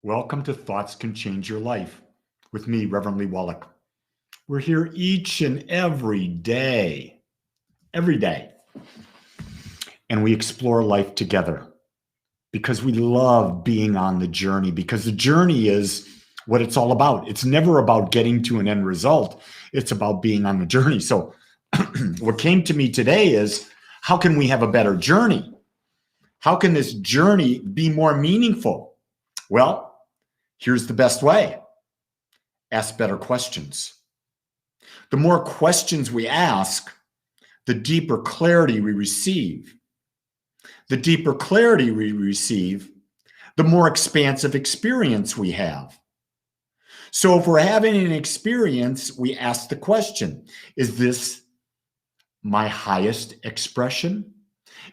Welcome to Thoughts Can Change Your Life with me, Reverend Wolak. We're here each and every day, and we explore life together because we love being on the journey, because the journey is what it's all about. It's never about getting to an end result. It's about being on the journey. So what came to me today is, how can we have a better journey? How can this journey be more meaningful? Well, here's the best way. Ask better questions. The more questions we ask, the deeper clarity we receive. The deeper clarity we receive, the more expansive experience we have. So if we're having an experience, we ask the question, is this my highest expression?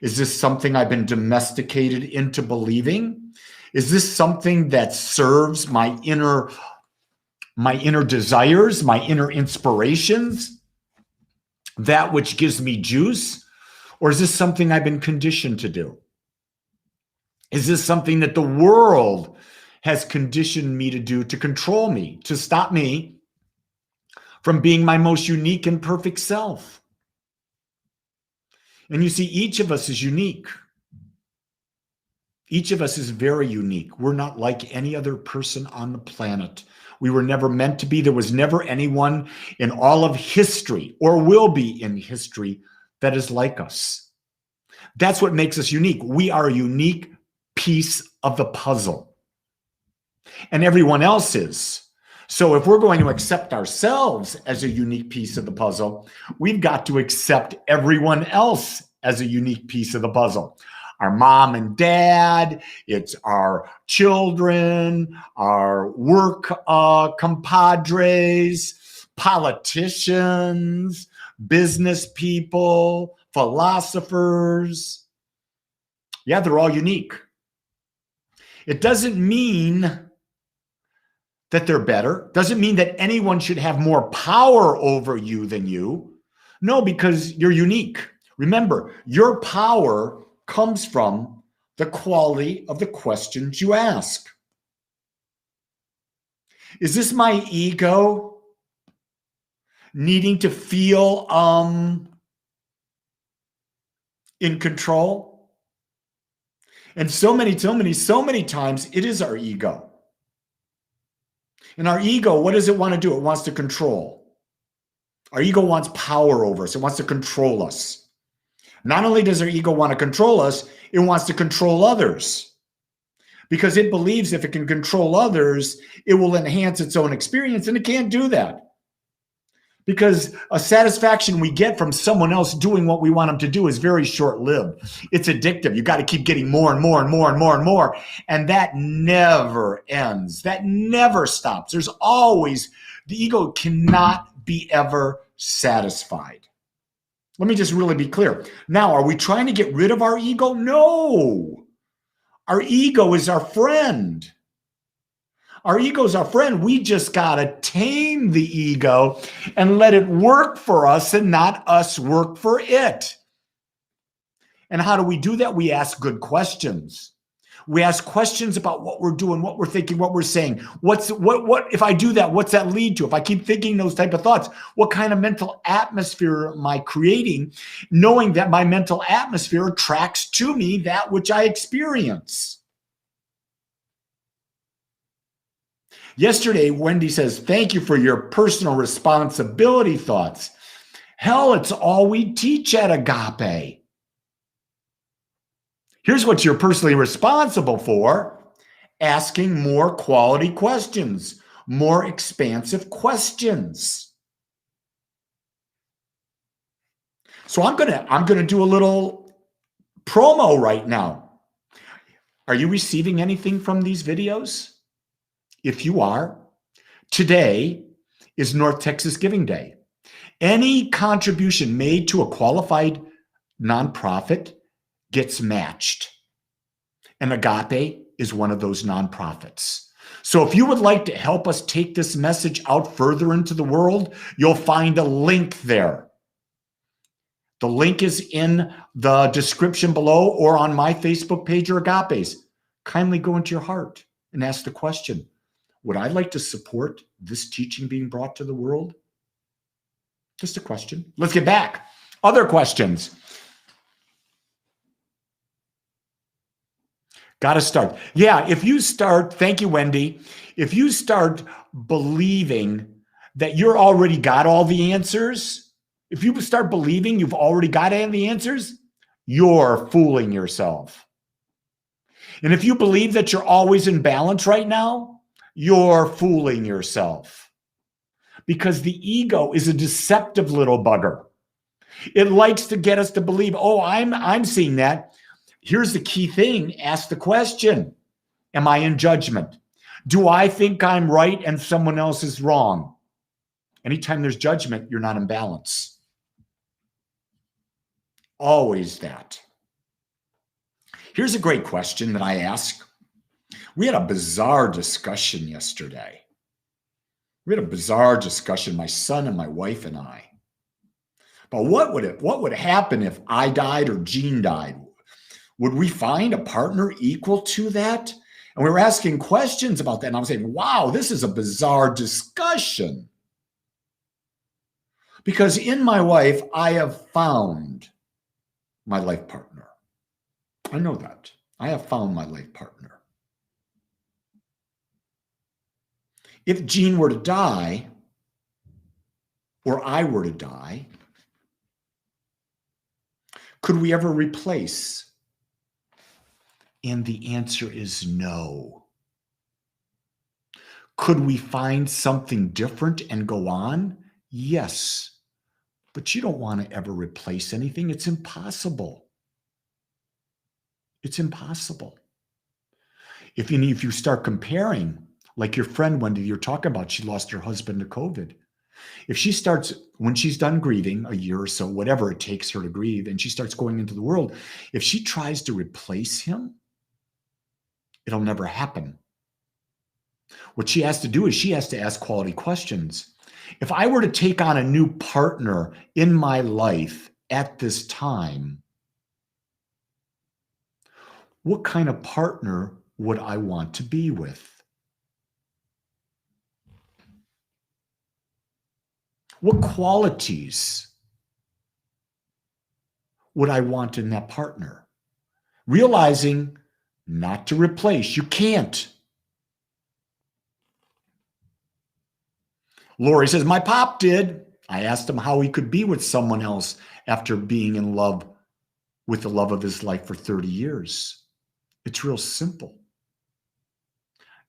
Is this something I've been domesticated into believing? Is this something that serves my inner desires, my inner inspirations, that which gives me juice? Or is this something I've been conditioned to do? Is this something that the world has conditioned me to do, to control me, to stop me from being my most unique and perfect self? And you see, each of us is unique. Each of us is very unique. We're not like any other person on the planet. We were never meant to be. There was never anyone in all of history, or will be in history, that is like us. That's what makes us unique. We are a unique piece of the puzzle. And everyone else is. So if we're going to accept ourselves as a unique piece of the puzzle, we've got to accept everyone else as a unique piece of the puzzle. Our mom and dad, it's our children, our work compadres, politicians, business people, philosophers. Yeah, they're all unique. It doesn't mean that they're better. Doesn't mean that anyone should have more power over you than you. No, because you're unique. Remember, your power comes from the quality of the questions you ask. Is this my ego needing to feel in control? And so many times it is our ego. And our ego, what does it want to do? It wants to control. Our ego wants power over us. It wants to control us. Not only does our ego want to control us, it wants to control others. Because it believes if it can control others, it will enhance its own experience, and it can't do that. Because a satisfaction we get from someone else doing what we want them to do is very short-lived. It's addictive. You got to keep getting more and more and more and more and more. And that never ends. That never stops. There's always, the ego cannot be ever satisfied. Let me just really be clear. Now, are we trying to get rid of our ego? No. Our ego is our friend. Our ego is our friend. We just got to tame the ego and let it work for us and not us work for it. And how do we do that? We ask good questions. We ask questions about what we're doing, what we're thinking, what we're saying. What if I do that, what's that lead to? If I keep thinking those type of thoughts, what kind of mental atmosphere am I creating, knowing that my mental atmosphere attracts to me that which I experience? Yesterday, Wendy says, thank you for your personal responsibility thoughts. Hell, it's all we teach at Agape. Here's what you're personally responsible for: asking more quality questions, more expansive questions. So I'm gonna do a little promo right now. Are you receiving anything from these videos? If you are, today is North Texas Giving Day. Any contribution made to a qualified nonprofit gets matched. And Agape is one of those nonprofits. So if you would like to help us take this message out further into the world, you'll find a link there. The link is in the description below or on my Facebook page or Agape's. Kindly go into your heart and ask the question, would I like to support this teaching being brought to the world? Just a question. Let's get back. Other questions. Got to start. Yeah, if you start, thank you, Wendy. If you start believing that you're already got all the answers, if you start believing you've already got all the answers, you're fooling yourself. And if you believe that you're always in balance right now, you're fooling yourself. Because the ego is a deceptive little bugger. It likes to get us to believe, oh, I'm seeing that. Here's the key thing. Ask the question. Am I in judgment? Do I think I'm right and someone else is wrong? Anytime there's judgment, you're not in balance. Always that. Here's a great question that I ask. We had a bizarre discussion yesterday. We had a bizarre discussion, my son and my wife and I. But what would happen if I died or Jean died? Would we find a partner equal to that? And we were asking questions about that. And I was saying, wow, this is a bizarre discussion. Because in my wife, I have found my life partner. I know that. I have found my life partner. If Jean were to die, or I were to die, could we ever replace? And the answer is no. Could we find something different and go on? Yes. But you don't want to ever replace anything. It's impossible. It's impossible. If you start comparing, like your friend Wendy, you're talking about, she lost her husband to COVID. If she starts, when she's done grieving, a year or so, whatever it takes her to grieve, and she starts going into the world, if she tries to replace him, it'll never happen. What she has to do is she has to ask quality questions. If I were to take on a new partner in my life at this time, what kind of partner would I want to be with? What qualities would I want in that partner? Realizing not to replace. You can't. Lori says, my pop did. I asked him how he could be with someone else after being in love with the love of his life for 30 years. It's real simple.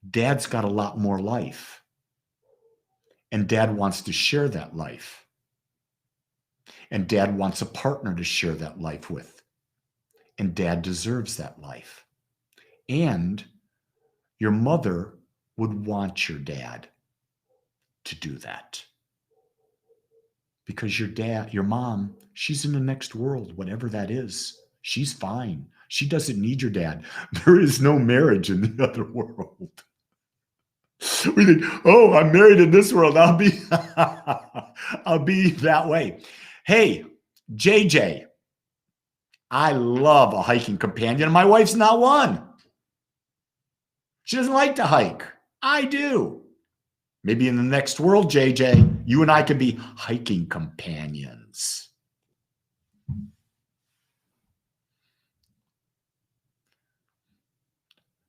Dad's got a lot more life. And dad wants to share that life. And dad wants a partner to share that life with. And dad deserves that life. And your mother would want your dad to do that. Because your mom, she's in the next world, whatever that is. She's fine. She doesn't need your dad. There is no marriage in the other world. We think, oh, I'm married in this world. I'll be that way. Hey, JJ, I love a hiking companion. My wife's not one. She doesn't like to hike. I do. Maybe in the next world, JJ, you and I could be hiking companions.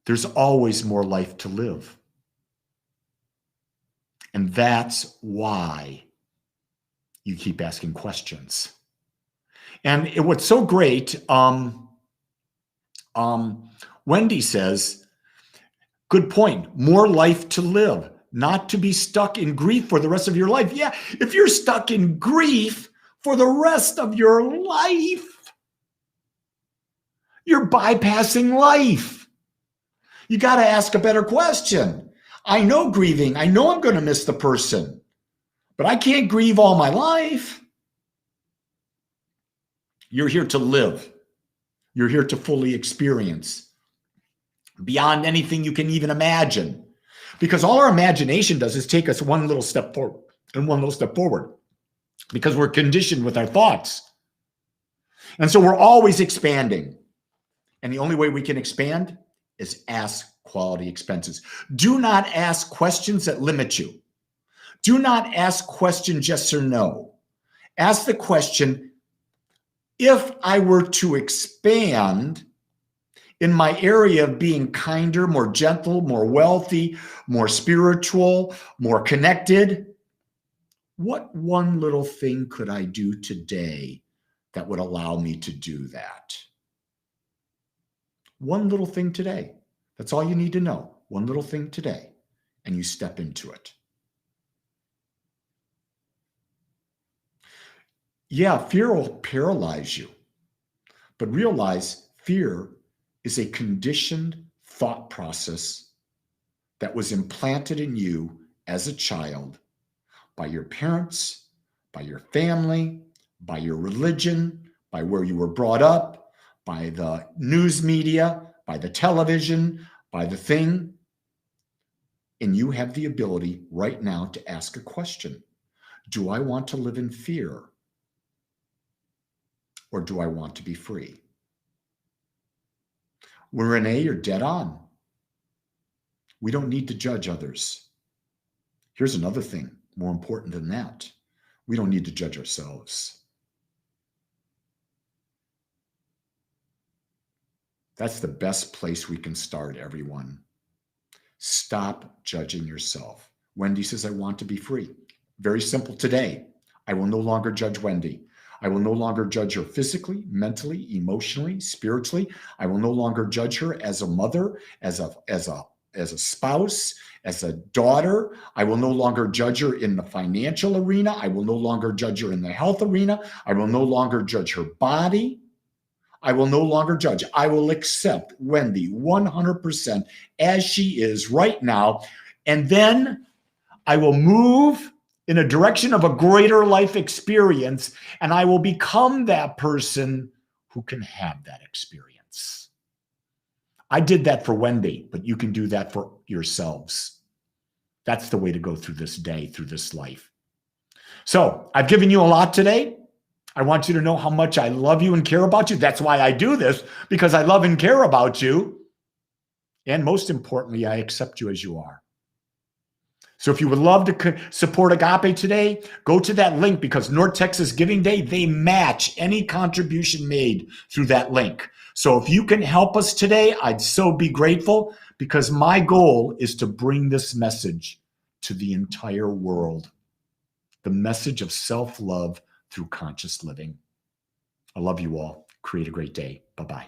There's always more life to live. And that's why you keep asking questions. And what's so great, Wendy says, good point, more life to live, not to be stuck in grief for the rest of your life. Yeah, if you're stuck in grief for the rest of your life, you're bypassing life. You got to ask a better question. I know grieving. I know I'm going to miss the person, but I can't grieve all my life. You're here to live. You're here to fully experience beyond anything you can even imagine. Because all our imagination does is take us one little step forward and one little step forward because we're conditioned with our thoughts. And so we're always expanding. And the only way we can expand is ask quality expenses. Do not ask questions that limit you. Do not ask questions yes or no. Ask the question, if I were to expand in my area of being kinder, more gentle, more wealthy, more spiritual, more connected, what one little thing could I do today that would allow me to do that? One little thing today. That's all you need to know. One little thing today, and you step into it. Yeah, fear will paralyze you, but realize fear is a conditioned thought process that was implanted in you as a child by your parents, by your family, by your religion, by where you were brought up, by the news media, by the television, by the thing. And you have the ability right now to ask a question. Do I want to live in fear? Or do I want to be free? Well, Renee, you're dead on. We don't need to judge others. Here's another thing more important than that. We don't need to judge ourselves. That's the best place we can start, everyone. Stop judging yourself. Wendy says, I want to be free. Very simple today. I will no longer judge Wendy. I will no longer judge her physically, mentally, emotionally, spiritually. I will no longer judge her as a mother, as a spouse, as a daughter. I will no longer judge her in the financial arena. I will no longer judge her in the health arena. I will no longer judge her body. I will no longer judge. I will accept Wendy 100% as she is right now. And then I will move in a direction of a greater life experience, and I will become that person who can have that experience. I did that for Wendy, but you can do that for yourselves. That's the way to go through this day, through this life. So I've given you a lot today. I want you to know how much I love you and care about you. That's why I do this, because I love and care about you. And most importantly, I accept you as you are. So if you would love to support Agape today, go to that link, because North Texas Giving Day, they match any contribution made through that link. So if you can help us today, I'd so be grateful, because my goal is to bring this message to the entire world. The message of self-love through conscious living. I love you all. Create a great day. Bye-bye.